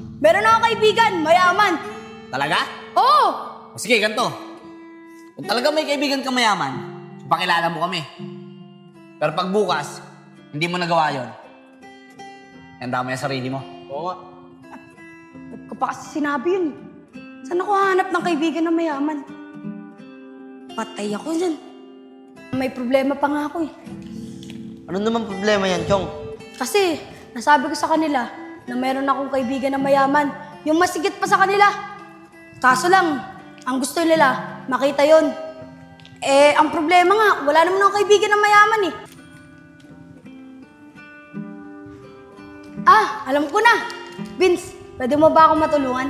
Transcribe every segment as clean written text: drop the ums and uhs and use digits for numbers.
Meron akong kaibigan, mayaman. Talaga? Oo! O sige, ganito. Kung talaga may kaibigan ka mayaman, pakilala mo kami. Pero pag bukas, hindi mo nagawa yun, handa mo yung sarili mo. Oo nga. Ba't ko pa kasi sinabi yun? Saan ako hanap ng kaibigan na mayaman? Patay ako dyan. May problema pa nga ako eh. Ano naman problema yan, Chong? Kasi nasabi ko sa kanila na meron akong kaibigan na mayaman. Yung masigit pa sa kanila. Kaso lang, ang gusto nila, makita yon. Eh, ang problema nga, wala naman akong kaibigan na mayaman eh. Ah, alam ko na. Vince, pwede mo ba ako matulungan?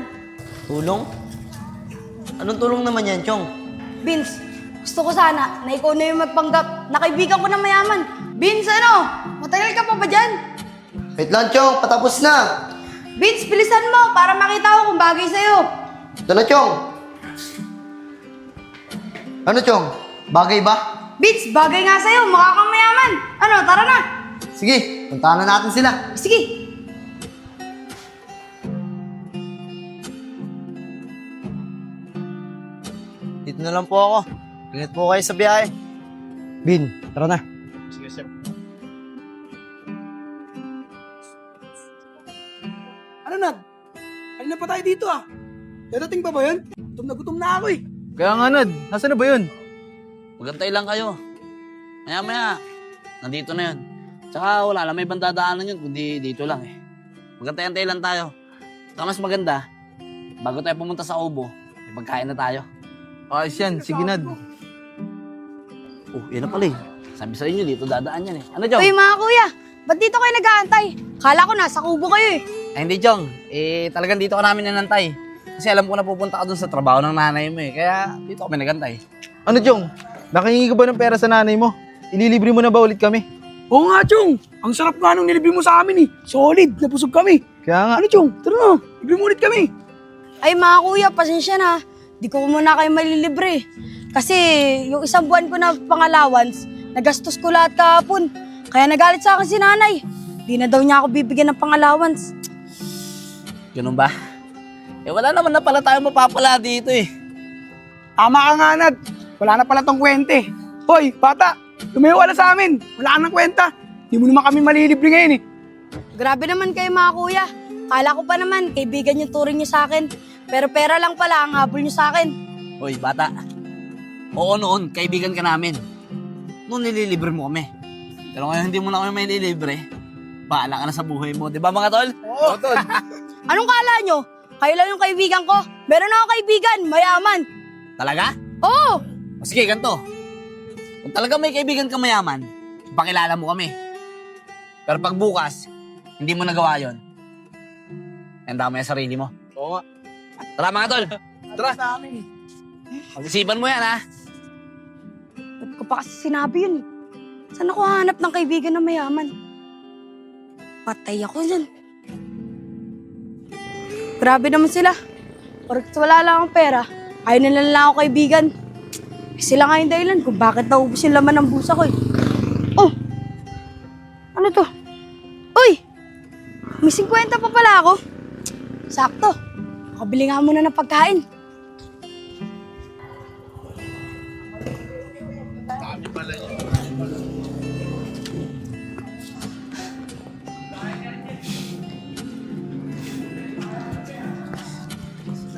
Tulong? Anong tulong naman yan, Chong? Vince, gusto ko sana na ikaw na yung magpanggap na kaibigan ko na mayaman. Vince, ano? Matagal ka pa ba dyan? Wait lang, Chong. Patapos na. Vince, bilisan mo para makita ko kung bagay sa'yo. Ito na, Chong. Ano, Chong? Bagay ba? Vince, bagay nga sa'yo. Mukha kang mayaman. Ano, tara na. Sige, puntahan na natin sila. Sige. Dito na lang po ako. Ingat po kayo sa biyahe. Bin, tara na. Sige, sir. Ano, Nad? Kanina pa tayo dito ah. Dadating pa ba yun? Gutom na ako eh. Kaya nga, Nad. Nasaan na ba yun? Magantay lang kayo. Maya-maya, nandito na yun. Tsaka wala lang may ibang dadaanan yun, kundi dito lang eh. Magantay-antay lang tayo. Tsaka mas maganda, bago tayo pumunta sa Obo, may pagkain na tayo. Ayos yan. Sige, Nad. Oh, yun na pala eh. Sabi sa inyo, dito dadaan yan eh. Ano, Jong? Uy, mga kuya. Ba't dito kayo nag-aantay? Kala ko nasa kubo kayo eh. Ay, hindi, Jong. Eh, talagang dito ka namin nanantay. Kasi alam ko na pupunta ka dun sa trabaho ng nanay mo eh. Kaya dito kami nagantay. Ano, Chong? Nakahingi ka ba ng pera sa nanay mo? Ililibre mo na ba ulit kami? Oo nga, Chong. Ang sarap nga nung nilibre mo sa amin eh. Solid, napusog kami. Kaya nga. Ano, Chong? Tara na. Libre mo ulit kami. Ay, mga kuya, pasensya na. Di ko muna kayo malilibre. Kasi yung isang buwan ko na pang-allowance, nagastos ko lahat kahapon. Kaya nagalit sa akin si nanay. Di na daw niya ako bibigyan ng pang-allowance. Ganun ba? Eh, wala naman na pala tayo mapapala dito eh. Tama ka nga, Nad. Wala na pala tong kwente. Hoy, bata. Tumayo ka na sa amin. Wala ka ng kwenta. Di mo naman kami malilibre ngayon eh. Grabe naman kayo mga kuya. Kala ko pa naman, kaibigan yung turing niyo sa akin. Pero pera lang pala ang habol niyo sa akin. Hoy, bata. Oo noon, kaibigan ka namin. Noon nililibre mo kami. Pero ngayon hindi mo na kami may nililibre. Bahala ka na sa buhay mo. Di ba mga tol? Oo, Tol. Anong kala nyo? Kayo lang yung kaibigan ko. Meron ako kaibigan, mayaman. Talaga? Oo! O sige, ganito. Kung talaga may kaibigan ka mayaman, pakilala mo kami. Pero pag bukas, hindi mo nagawa yun, handa mo yung sarili mo. Oo nga. Tara mga tol, Tara sa amin. pag-isipan mo yan ha. Ba't ko pa kasi sinabi yun? Saan ako hanap ng kaibigan na mayaman? Patay ako dyan. Grabe naman sila. Porket wala lang akong pera, ayaw nila lang ako kaibigan. Eh, sila nga yung dahilan kung bakit naubos yung laman ng busa ko eh. Oh! Ano to? Uy! May 50 pa pala ako. Sakto. Makabili nga muna ng pagkain.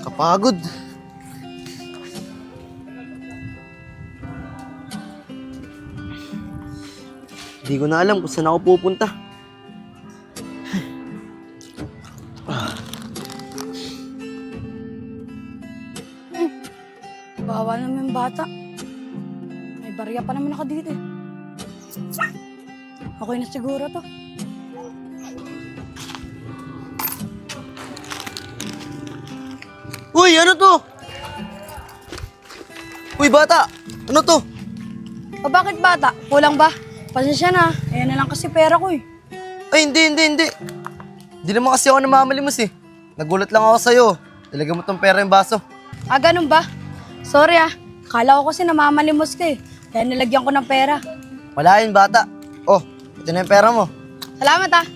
Kapagod. Hindi ko na alam kung saan ako pupunta. Bawa naman yung bata. May barya pa naman ako dito eh. Okay na siguro to. Uy, ano to? Uy, bata! Ano to? O bakit bata? Kulang ba? Pasensya na. Ayan na lang kasi pera ko eh. Ay, hindi. Hindi naman kasi ako namamalimos eh. Nagulat lang ako sa'yo. Talaga mo tong pera yung baso. Ah, ganun ba? Sorry ah. Akala ko kasi namamalimos ka eh. Kaya nilagyan ko ng pera. Wala yun, bata. Oh, ito na yung pera mo. Salamat ah.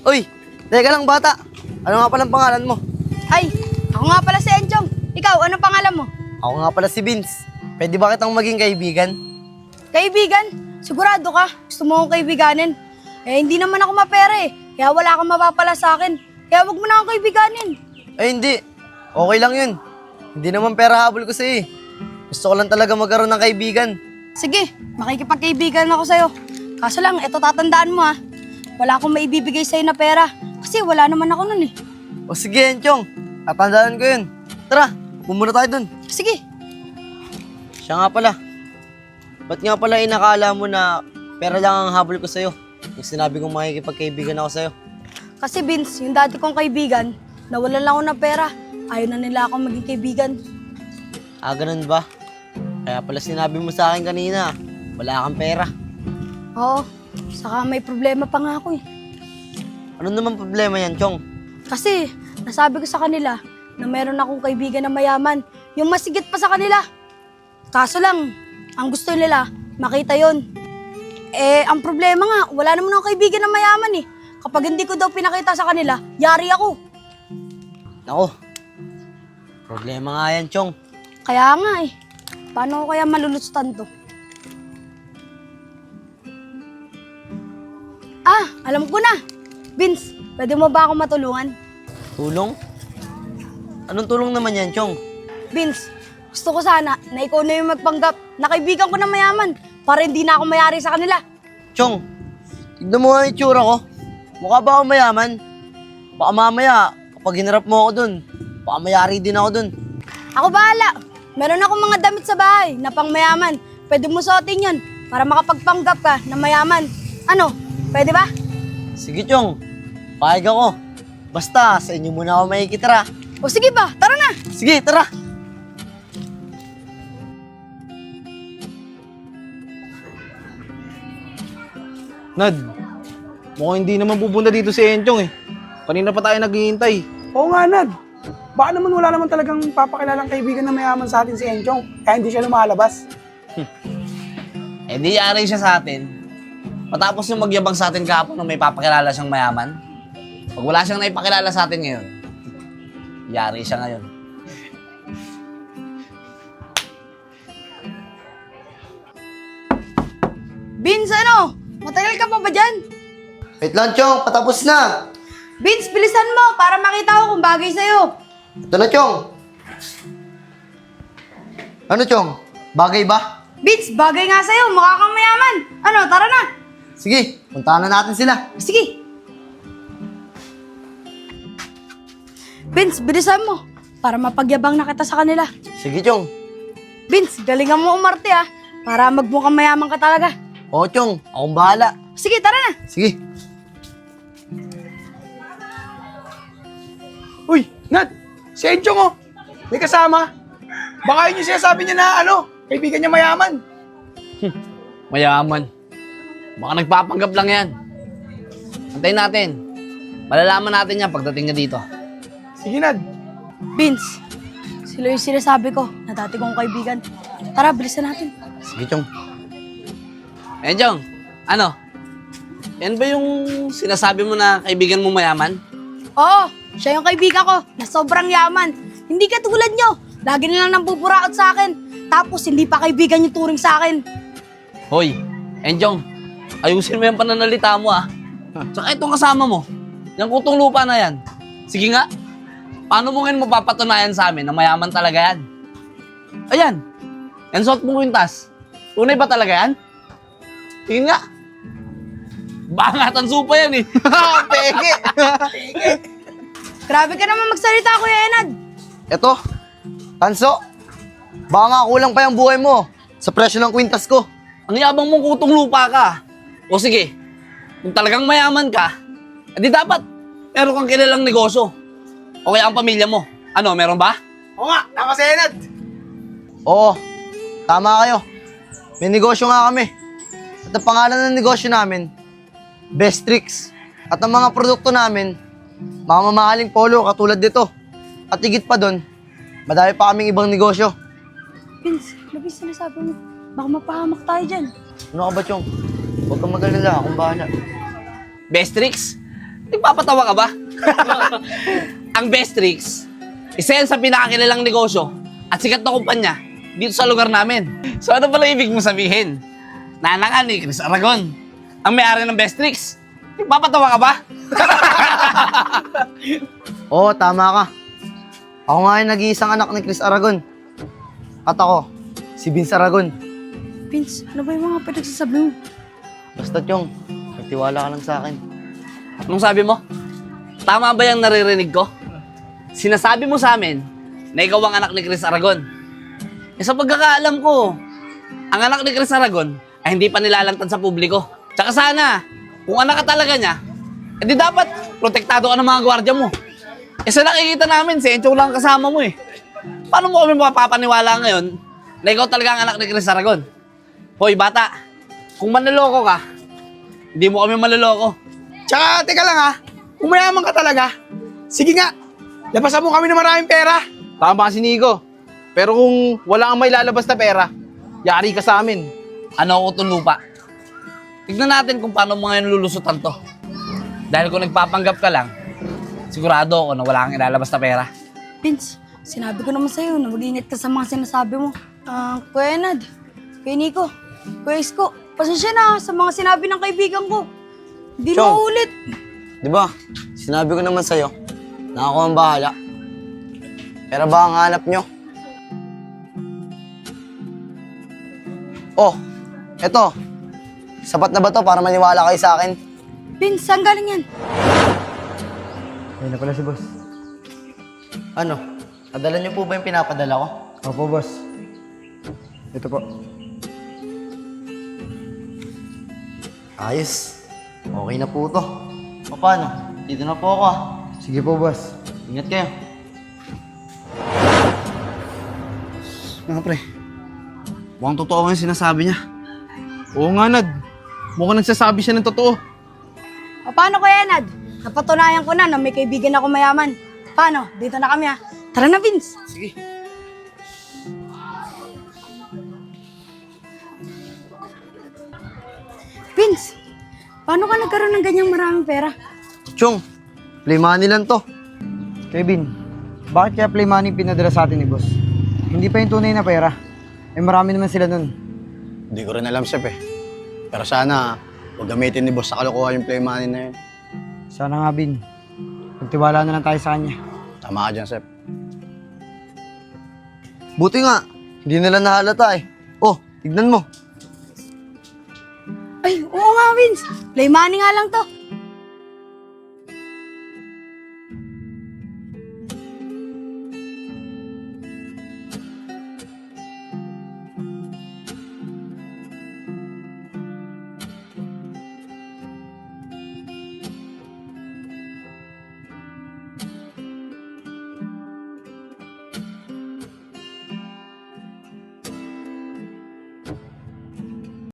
Uy, teka lang, bata. Ano nga palang pangalan mo? Ay, ako nga pala si Enchong. Ikaw, ano pangalan mo? Ako nga pala si Vince. Pwede ba kitang maging kaibigan? Kaibigan? Sigurado ka? Gusto mo akong kaibiganin? Eh, hindi naman ako mapera eh. Kaya wala kang mapapala sa akin. Kaya wag mo na akong kaibiganin. Ay hindi. Okay lang yun. Hindi naman pera habol ko sa'yo eh. Gusto ko lang talaga magkaroon ng kaibigan. Sige, makikipagkaibigan ako sa'yo. Kaso lang, eto tatandaan mo ha. Wala akong maibibigay sa'yo na pera. Kasi wala naman ako nun eh. O sige, Enchong. Tatandaan ko yun. Tara, pumunta tayo dun. Sige, Siya nga pala. Ba't nga pala inakala mo na pera lang ang habol ko sa'yo? Yung sinabi kong makikipagkaibigan ako sa'yo. kasi Vince, yung dati kong kaibigan, nawalan lang ako ng pera. Ayaw na nila akong maging kaibigan. Ah, ganun ba? Kaya pala sinabi mo sa akin kanina, wala kang pera. Oo, saka may problema pa nga ako eh. Ano naman problema yan, Chong? Kasi nasabi ko sa kanila na meron akong kaibigan na mayaman. Yung masigit pa sa kanila. Kaso lang, ang gusto nila, makita yon. Eh, ang problema nga, wala naman akong kaibigan na mayaman eh. Kapag hindi ko daw pinakita sa kanila, yari ako. Ako, problema nga yan, Chong. Kaya nga eh, paano ko kaya malulusutan to? Ah, alam ko na. Vince, pwede mo ba ako matulungan? Tulong? Anong tulong naman yan, Chong? Vince, gusto ko sana na ikaw na yung magpanggap na kaibigan ko na mayaman para hindi na ako mayari sa kanila. Chong, tignan mo nga yung itsura ko. Mukha ba ako mayaman? Baka mamaya, kapag hinarap mo ako dun, baka mayari din ako dun. Ako bahala. Meron akong mga damit sa bahay na pang mayaman. Pwede mo suotin yun para makapagpanggap ka na mayaman. Ano, pwede ba? Sige, Chong. Pahig ako. Basta, sa inyo muna ako makikitira. O sige ba, tara na. Sige, tara. Nad, mukhang hindi naman pupunta dito si Enchong eh. Kanina pa tayo naghihintay. Oo nga, Nad. Baka naman wala naman talagang papakilalang kaibigan na mayaman sa atin si Enchong. Kaya hindi siya lumalabas. Eh di yari siya sa atin. Matapos yung magyabang sa atin kahapon nung may papakilala siyang mayaman. Pag wala siyang naipakilala sa atin ngayon, yari siya ngayon. Vince, ano? Matagal ka pa ba dyan? Wait lang, Chong. Patapos na. Vince, bilisan mo para makita ko kung bagay sa'yo. Ito na, Chong. Ano, Chong? Bagay ba? Vince, bagay nga sa'yo. Mukha kang mayaman. Ano, tara na. Sige, puntahan na natin sila. Sige. Vince, bilisan mo para mapagyabang na kita sa kanila. Sige, Chong. Vince, galingan mo umarte ha para magmukhang mayaman ka talaga. Oo, Chong. Akong bahala. Sige, tara na. Sige. Uy, Nad! Si Enchong oh! May kasama. Baka yun yung sinasabi niya na kaibigan niya mayaman. Mayaman. Baka nagpapanggap lang yan. Antayin natin. Malalaman natin yan pagdating niya dito. Sige, Nad. Vince, sila yung sinasabi ko na dati kong kaibigan. Tara, bilisan natin. Sige, Chong. Enjong, ano? Yan ba yung sinasabi mo na kaibigan mo mayaman? Oo, siya yung kaibigan ko na sobrang yaman. Hindi ka tulad nyo. Lagi na lang nang pupuraot sa akin. Tapos hindi pa kaibigan yung turing sa akin. Hoy, Enjong, ayusin mo yung pananalita mo ah. Tsaka itong kasama mo, yung kutong lupa na yan. Sige nga, paano mo ngayon mapapatunayan sa amin na mayaman talaga yan? Ayan, yan suot mong kwintas. Tunay ba talaga yan? Tingin nga. Bangatan supa yan eh. Peke! Grabe ka naman magsalita, Kuya Enad. Eto, Tanso. Baka nga kulang pa yung buhay mo sa presyo ng kwintas ko. Ang yabang mong kutong lupa ka. O sige, kung talagang mayaman ka, edi dapat meron kang kilalang negosyo. O kaya ang pamilya mo. Ano, meron ba? Oo nga, tama si Enad. Oo, tama kayo. May negosyo nga kami. At ang pangalan ng negosyo namin, Best Tricks. At ang mga produkto namin, mga mamahaling polo katulad dito. At higit pa doon, madami pa kaming ibang negosyo. Vince, ano ba yung sinasabi mo? Baka mapahamak tayo dyan. Ano ka ba, Chong? Huwag kang mag-alala, akong bahala. Best tricks? Nagpapatawa ka ba? Ang Best Tricks, isa yan sa pinakakilalang negosyo at sikat na kumpanya dito sa lugar namin. So ano pala ibig mo sabihin? Nanaka ni Chris Aragon, ang may-ari ng Best Tricks. Papatawa ka ba? Oo, tama ka. Ako nga yung nag-iisang anak ni Chris Aragon. At ako, si Vince Aragon. Vince, ano ba yung mga pinagsasabi mo? Basta Chong, magtiwala ka lang sa akin. Anong sabi mo? Tama ba yung naririnig ko? Sinasabi mo sa amin na ikaw ang anak ni Chris Aragon. Eh sa pagkakaalam ko, ang anak ni Chris Aragon ay hindi pa nilalantad sa publiko. Tsaka sana, kung anak ka talaga niya, edi dapat protektado ka ng mga gwardiya mo. Eh sa nakikita namin, si Encho lang kasama mo eh. Paano mo kami mapapaniwala ngayon na ikaw talaga ang anak ni Chris Aragon? Hoy bata, kung manloloko ka, hindi mo kami manloloko. Tsaka, teka lang ha, kung mayaman ka talaga, sige nga, labasan mo kami ng maraming pera. Tama si Nico. Pero kung wala kang may lalabas na pera, yari ka sa amin. Ano ako itong lupa? Tignan natin kung paano mo ngayon lulusutan to. Dahil kung nagpapanggap ka lang, sigurado ako na wala kang ilalabas na pera. Vince, sinabi ko naman sa'yo na mag-ingat ka sa mga sinasabi mo. Kuya Nad, Kuya Nico, Kuya Isko, pasensya na sa mga sinabi ng kaibigan ko. Hindi Chong. na ulit. Di ba? Sinabi ko naman sa'yo na ako ang bahala. Pero ba ang hanap nyo? Oh, eto. Sapat na ba to para maniwala kayo sa akin? Vince, saan galing yan? Ayun na pala si boss. Ano? Padala nyo po ba yung pinapadala ko? Opo, boss. Ito po. Ayos. Okay na po to. O paano? Dito na po ako ah. Sige po, boss. Ingat kayo. Mga pre, mukhang totoo yung sinasabi niya. Oo nga, Nad. Mukhang nagsasabi siya ng totoo. O paano Kuya Nad? Napatunayan ko na may kaibigan ako mayaman. Paano? Dito na kami ha. Tara na Vince. Sige. Vince, paano ka nagkaroon ng ganyang maraming pera? Chong, play money lang to. Kevin, bakit kaya play money pinadala sa atin ni boss? Hindi pa yung tunay na pera. Eh marami naman sila nun. Hindi ko rin alam, Sep eh. Pero sana, huwag gamitin ni boss sa kalokohan yung play money na yun. Sana nga, Bin. Magtiwala na lang tayo sa kanya. Tama ka dyan, Sep. Buti nga, hindi nila nahalata eh. Oh, tignan mo. Ay, oo nga Vince. Play money nga lang to.